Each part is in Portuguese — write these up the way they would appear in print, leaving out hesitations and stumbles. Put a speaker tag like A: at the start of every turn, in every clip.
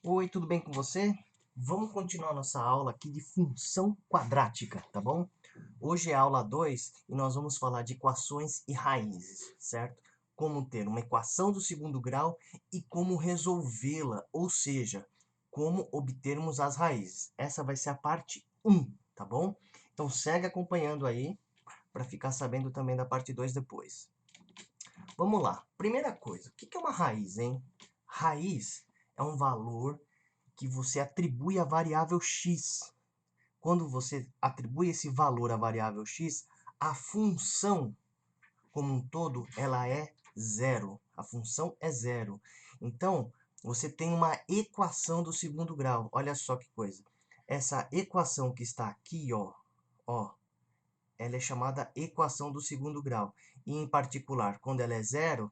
A: Oi, tudo bem com você? Vamos continuar nossa aula aqui de função quadrática, tá bom? Hoje é a aula 2 e nós vamos falar de equações e raízes, certo? Como ter uma equação do segundo grau e como resolvê-la, ou seja, como obtermos as raízes. Essa vai ser a parte um, tá bom? Então segue acompanhando aí para ficar sabendo também da parte 2 depois. Vamos lá. Primeira coisa, o que é uma raiz, hein? Raiz é um valor que você atribui à variável x. Quando você atribui esse valor à variável x, a função como um todo, ela é zero. A função é zero. Então, você tem uma equação do segundo grau. Olha só que coisa. Essa equação que está aqui, ó, ela é chamada equação do segundo grau. E, em particular, quando ela é zero,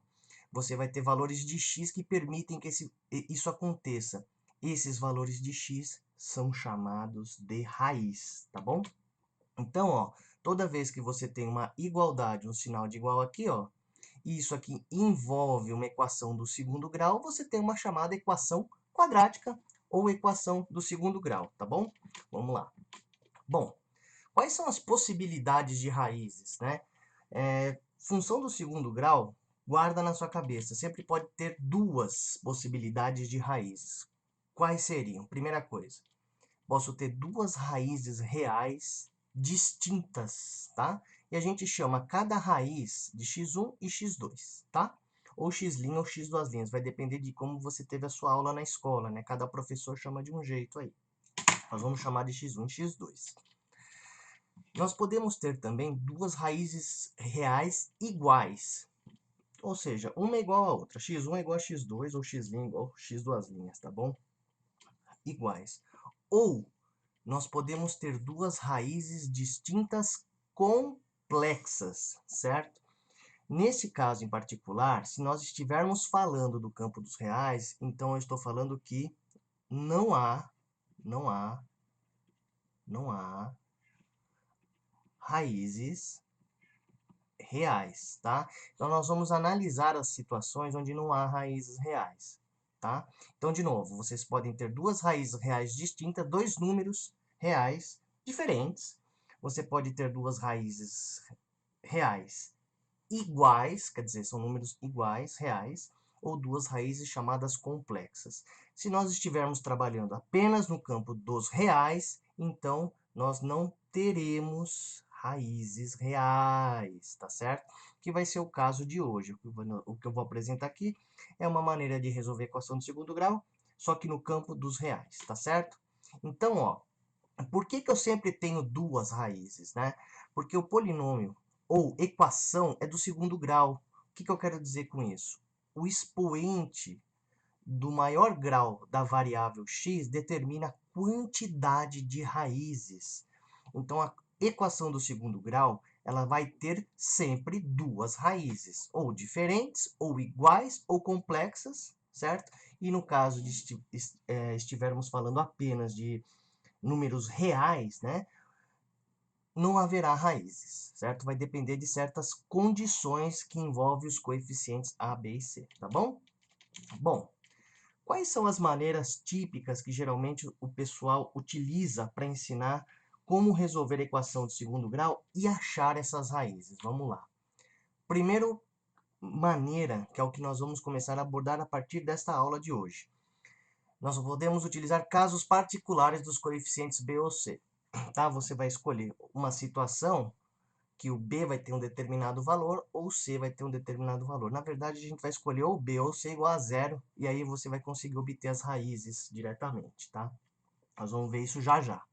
A: você vai ter valores de x que permitem que isso aconteça. Esses valores de x são chamados de raiz, tá bom? Então, ó, toda vez que você tem uma igualdade, um sinal de igual aqui, ó, e isso aqui envolve uma equação do segundo grau, você tem uma chamada equação quadrática ou equação do segundo grau, tá bom? Vamos lá. Bom, quais são as possibilidades de raízes, né? Função do segundo grau, guarda na sua cabeça, sempre pode ter duas possibilidades de raízes. Quais seriam? Primeira coisa, posso ter duas raízes reais distintas, tá? E a gente chama cada raiz de x1 e x2, tá? Ou x' ou x duas linhas, vai depender de como você teve a sua aula na escola, né? Cada professor chama de um jeito aí. Nós vamos chamar de x1 e x2. Nós podemos ter também duas raízes reais iguais. Ou seja, uma é igual a outra. x1 é igual a x2, ou x' igual a x duas linhas, tá bom? Iguais. Ou nós podemos ter duas raízes distintas complexas, certo? Nesse caso em particular, se nós estivermos falando do campo dos reais, então eu estou falando que não há, não há, não há raízes reais, tá? Então, nós vamos analisar as situações onde não há raízes reais, tá? Então, de novo, vocês podem ter duas raízes reais distintas, dois números reais diferentes. Você pode ter duas raízes reais iguais, quer dizer, são números iguais, reais, ou duas raízes chamadas complexas. Se nós estivermos trabalhando apenas no campo dos reais, então nós não teremos raízes reais, tá certo? Que vai ser o caso de hoje. O que eu vou apresentar aqui é uma maneira de resolver a equação do segundo grau, só que no campo dos reais, tá certo? Então, ó, por que eu sempre tenho duas raízes, né? Porque o polinômio ou equação é do segundo grau. O que eu quero dizer com isso? O expoente do maior grau da variável x determina a quantidade de raízes. Então, a equação do segundo grau, ela vai ter sempre duas raízes, ou diferentes, ou iguais, ou complexas, certo? E no caso de estivermos falando apenas de números reais, né, não haverá raízes, certo? Vai depender de certas condições que envolvem os coeficientes A, B e C, tá bom? Bom, quais são as maneiras típicas que geralmente o pessoal utiliza para ensinar como resolver a equação de segundo grau e achar essas raízes? Vamos lá. Primeiro maneira, que é o que nós vamos começar a abordar a partir desta aula de hoje. Nós podemos utilizar casos particulares dos coeficientes B ou C. Tá? Você vai escolher uma situação que o B vai ter um determinado valor ou C vai ter um determinado valor. Na verdade, a gente vai escolher ou B ou C igual a zero e aí você vai conseguir obter as raízes diretamente, tá? Nós vamos ver isso já já.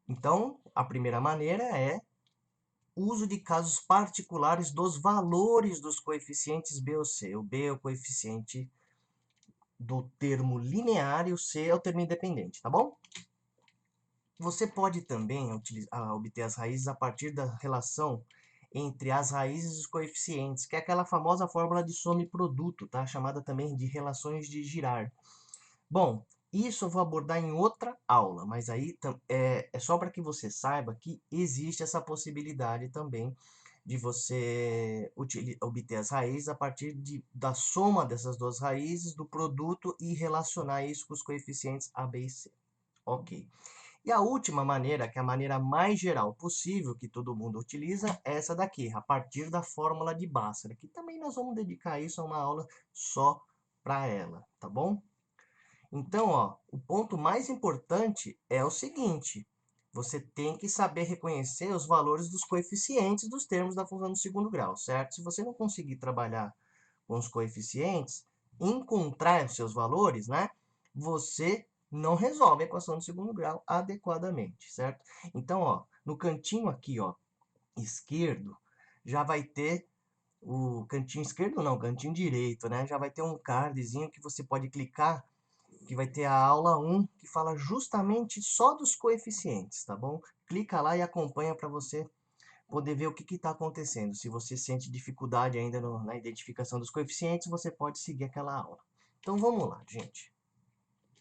A: Então, a primeira maneira é uso de casos particulares dos valores dos coeficientes B ou C. O B é o coeficiente do termo linear e o C é o termo independente, tá bom? Você pode também obter as raízes a partir da relação entre as raízes e os coeficientes, que é aquela famosa fórmula de soma e produto, tá? Chamada também de relações de Girard. Bom, isso eu vou abordar em outra aula, mas aí é só para que você saiba que existe essa possibilidade também de você obter as raízes a partir da soma dessas duas raízes, do produto, e relacionar isso com os coeficientes A, B e C. Ok. E a última maneira, que é a maneira mais geral possível, que todo mundo utiliza, é essa daqui, a partir da fórmula de Bhaskara, que também nós vamos dedicar isso a uma aula só para ela, tá bom? Então, ó, o ponto mais importante é o seguinte: você tem que saber reconhecer os valores dos coeficientes dos termos da função do segundo grau, certo? Se você não conseguir trabalhar com os coeficientes, encontrar os seus valores, né? Você não resolve a equação do segundo grau adequadamente, certo? Então, ó, no cantinho aqui, ó, esquerdo, já vai ter o cantinho esquerdo, não, cantinho direito, né? Já vai ter um cardzinho que você pode clicar, que vai ter a aula 1, que fala justamente só dos coeficientes, tá bom? Clica lá e acompanha para você poder ver o que está acontecendo. Se você sente dificuldade ainda na identificação dos coeficientes, você pode seguir aquela aula. Então vamos lá, gente.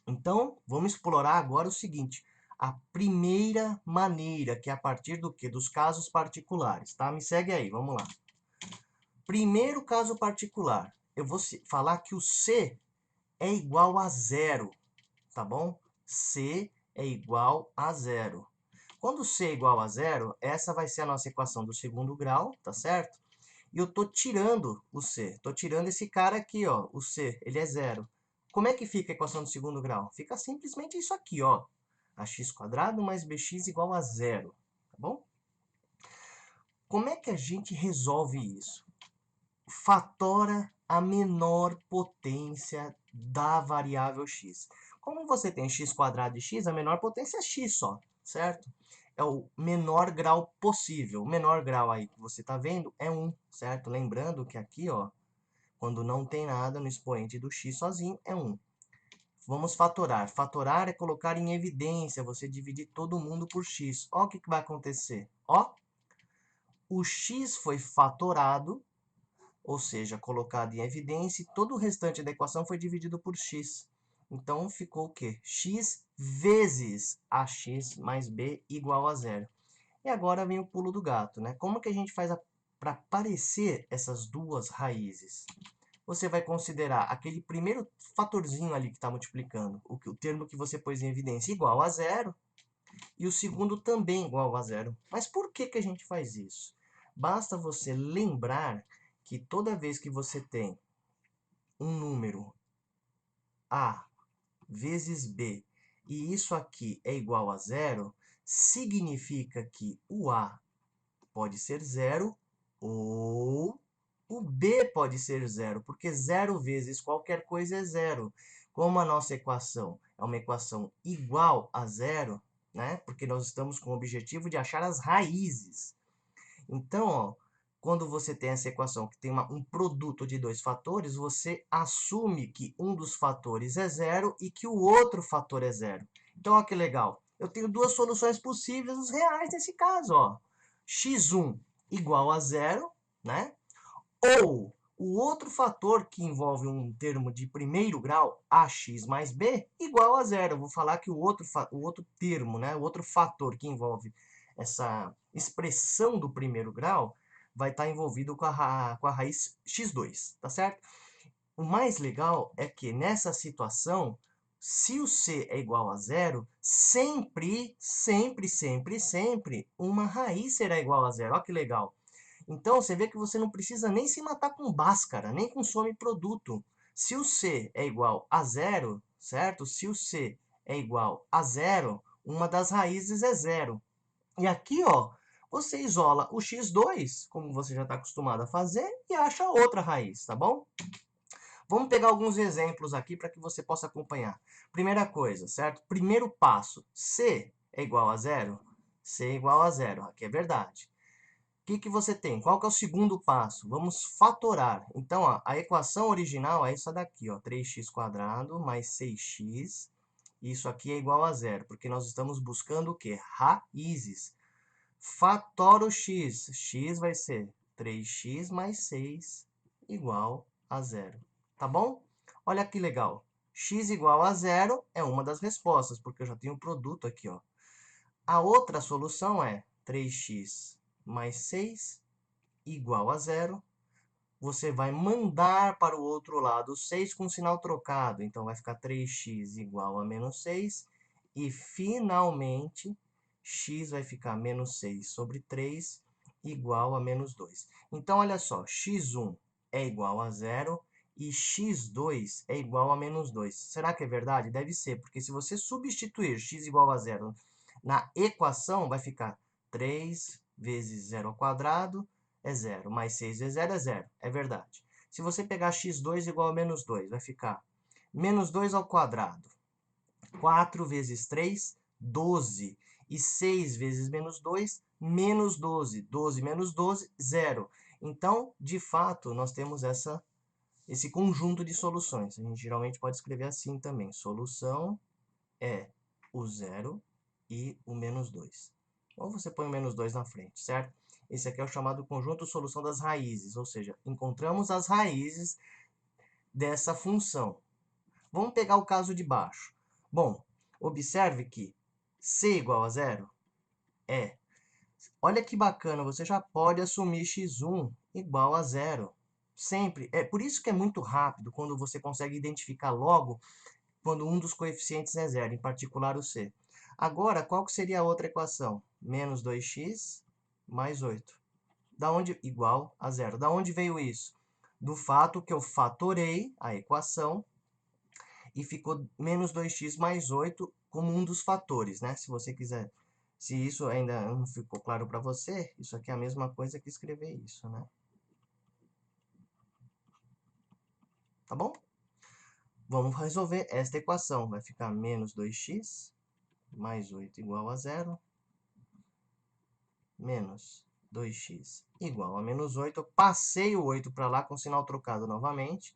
A: Então, vamos explorar agora o seguinte: a primeira maneira, que é a partir do quê? Dos casos particulares, tá? Me segue aí, vamos lá. Primeiro caso particular, eu vou falar que o C é igual a zero, tá bom? C é igual a zero. Quando C é igual a zero, essa vai ser a nossa equação do segundo grau, tá certo? E eu tô tirando o C. Tô tirando esse cara aqui, ó, o C, ele é zero. Como é que fica a equação do segundo grau? Fica simplesmente isso aqui, ó. Ax² mais bx igual a zero, tá bom? Como é que a gente resolve isso? Fatora a menor potência da variável x. Como você tem x² de x, a menor potência é x só, certo? É o menor grau possível. O menor grau aí que você está vendo é 1, certo? Lembrando que aqui, ó, quando não tem nada no expoente do x sozinho, é 1. Vamos fatorar. Fatorar é colocar em evidência, você dividir todo mundo por x. Ó o que vai acontecer. Ó, o x foi fatorado, ou seja, colocado em evidência, e todo o restante da equação foi dividido por x. Então, ficou o quê? X vezes ax mais b igual a zero. E agora vem o pulo do gato, né? Como que a gente faz para parecer essas duas raízes? Você vai considerar aquele primeiro fatorzinho ali que está multiplicando, o termo que você pôs em evidência, igual a zero, e o segundo também igual a zero. Mas por que a gente faz isso? Basta você lembrar que toda vez que você tem um número A vezes B, e isso aqui é igual a zero, significa que o A pode ser zero ou o B pode ser zero, porque zero vezes qualquer coisa é zero. Como a nossa equação é uma equação igual a zero, né? Porque nós estamos com o objetivo de achar as raízes. Então, ó, quando você tem essa equação que tem um produto de dois fatores, você assume que um dos fatores é zero e que o outro fator é zero. Então, olha que legal. Eu tenho duas soluções possíveis reais nesse caso, ó. x1 igual a zero, né? Ou o outro fator que envolve um termo de primeiro grau, ax mais b, igual a zero. Eu vou falar que o outro termo, né, o outro fator que envolve essa expressão do primeiro grau, vai estar envolvido com a raiz x2, tá certo? O mais legal é que nessa situação, se o c é igual a zero, sempre, sempre, sempre, sempre, uma raiz será igual a zero. Olha que legal. Então, você vê que você não precisa nem se matar com Bhaskara, nem com some produto. Se o C é igual a zero, certo? Se o C é igual a zero, uma das raízes é zero. E aqui, ó, você isola o x2, como você já está acostumado a fazer, e acha outra raiz, tá bom? Vamos pegar alguns exemplos aqui para que você possa acompanhar. Primeira coisa, certo? Primeiro passo, C é igual a zero? C é igual a zero, aqui é verdade. O que você tem? Qual que é o segundo passo? Vamos fatorar. Então, ó, a equação original é essa daqui, ó, 3x² mais 6x. Isso aqui é igual a zero, porque nós estamos buscando o quê? Raízes. Fatora o x. X vai ser 3x mais 6 igual a zero. Tá bom? Olha que legal. X igual a zero é uma das respostas, porque eu já tenho o produto aqui, ó. A outra solução é 3x mais 6 igual a zero. Você vai mandar para o outro lado 6 com sinal trocado. Então, vai ficar 3x igual a menos 6. E, finalmente, x vai ficar menos 6 sobre 3 igual a menos 2. Então, olha só, x1 é igual a zero e x2 é igual a menos 2. Será que é verdade? Deve ser, porque se você substituir x igual a zero na equação, vai ficar 3 vezes zero ao quadrado é zero, mais 6 vezes zero é zero, é verdade. Se você pegar x2 igual a menos 2, vai ficar menos 2 ao quadrado. 4 vezes 3, 12. E 6 vezes menos 2, menos 12. 12 menos 12, zero. Então, de fato, nós temos esse conjunto de soluções. A gente geralmente pode escrever assim também. Solução é o zero e o menos 2. Ou você põe o menos 2 na frente, certo? Esse aqui é o chamado conjunto solução das raízes, ou seja, encontramos as raízes dessa função. Vamos pegar o caso de baixo. Bom, observe que c igual a zero é. Olha que bacana, você já pode assumir x1 igual a zero. Sempre. É por isso que é muito rápido quando você consegue identificar logo quando um dos coeficientes é zero, em particular o c. Agora, qual que seria a outra equação? Menos 2x mais 8. Da onde? Igual a zero. Da onde veio isso? Do fato que eu fatorei a equação e ficou menos 2x mais 8 como um dos fatores, né? Se você quiser, se isso ainda não ficou claro para você, isso aqui é a mesma coisa que escrever isso, né? Tá bom? Vamos resolver esta equação. Vai ficar menos 2x mais 8 igual a zero, menos 2x igual a menos 8. Eu passei o 8 para lá com sinal trocado novamente.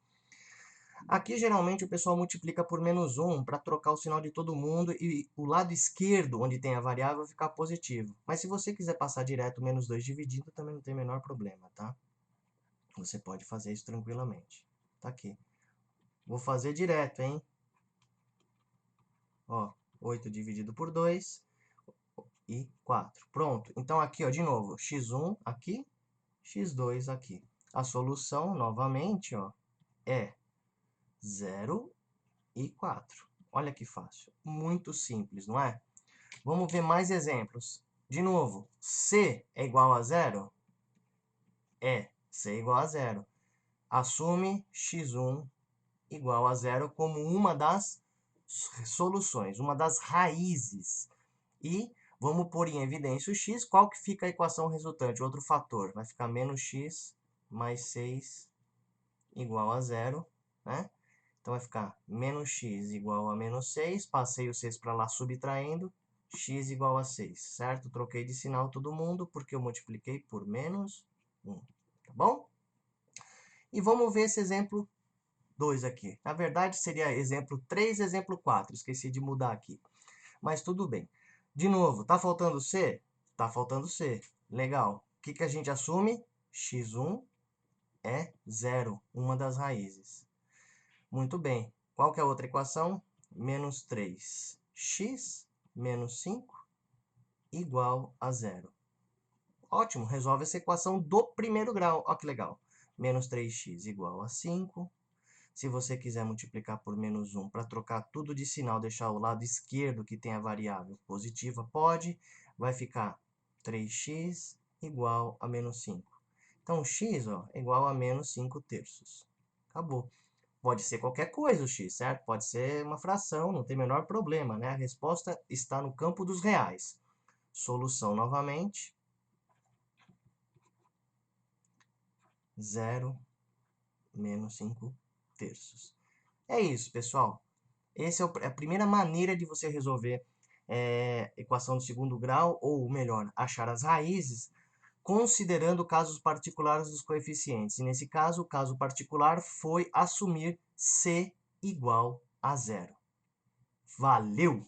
A: Aqui, geralmente, o pessoal multiplica por menos 1 para trocar o sinal de todo mundo e o lado esquerdo, onde tem a variável, vai ficar positivo. Mas se você quiser passar direto menos 2 dividido, também não tem o menor problema, tá? Você pode fazer isso tranquilamente. Tá aqui. Vou fazer direto, hein? Ó, 8 dividido por 2 e 4. Pronto. Então, aqui, ó, de novo, x1 aqui, x2 aqui. A solução, novamente, ó, é 0 e 4. Olha que fácil. Muito simples, não é? Vamos ver mais exemplos. De novo, C é igual a zero? É, C é igual a zero. Assume x1 igual a zero como uma das soluções, uma das raízes. E vamos pôr em evidência o x. Qual que fica a equação resultante? Outro fator. Vai ficar menos x mais 6 igual a zero, né? Então, vai ficar menos x igual a menos 6. Passei o 6 para lá subtraindo. X igual a 6, certo? Troquei de sinal todo mundo, porque eu multipliquei por menos 1. Tá bom? E vamos ver esse exemplo 2 aqui. Na verdade, seria exemplo 3, exemplo 4. Esqueci de mudar aqui. Mas tudo bem. De novo, tá faltando C? Tá faltando C. Legal. O que que a gente assume? x1 é zero, uma das raízes. Muito bem. Qual que é a outra equação? Menos 3x menos 5 igual a zero. Ótimo, resolve essa equação do primeiro grau. Olha que legal. Menos 3x igual a 5. Se você quiser multiplicar por menos 1 para trocar tudo de sinal, deixar o lado esquerdo que tem a variável positiva, pode. Vai ficar 3x igual a menos 5. Então, x ó, é igual a menos 5 terços. Acabou. Pode ser qualquer coisa o x, certo? Pode ser uma fração, não tem o menor problema, né? A resposta está no campo dos reais. Solução novamente. 0 menos 5 terços. É isso, pessoal. Essa é a primeira maneira de você resolver equação do segundo grau, ou melhor, achar as raízes, considerando casos particulares dos coeficientes. E nesse caso, o caso particular foi assumir C igual a zero. Valeu!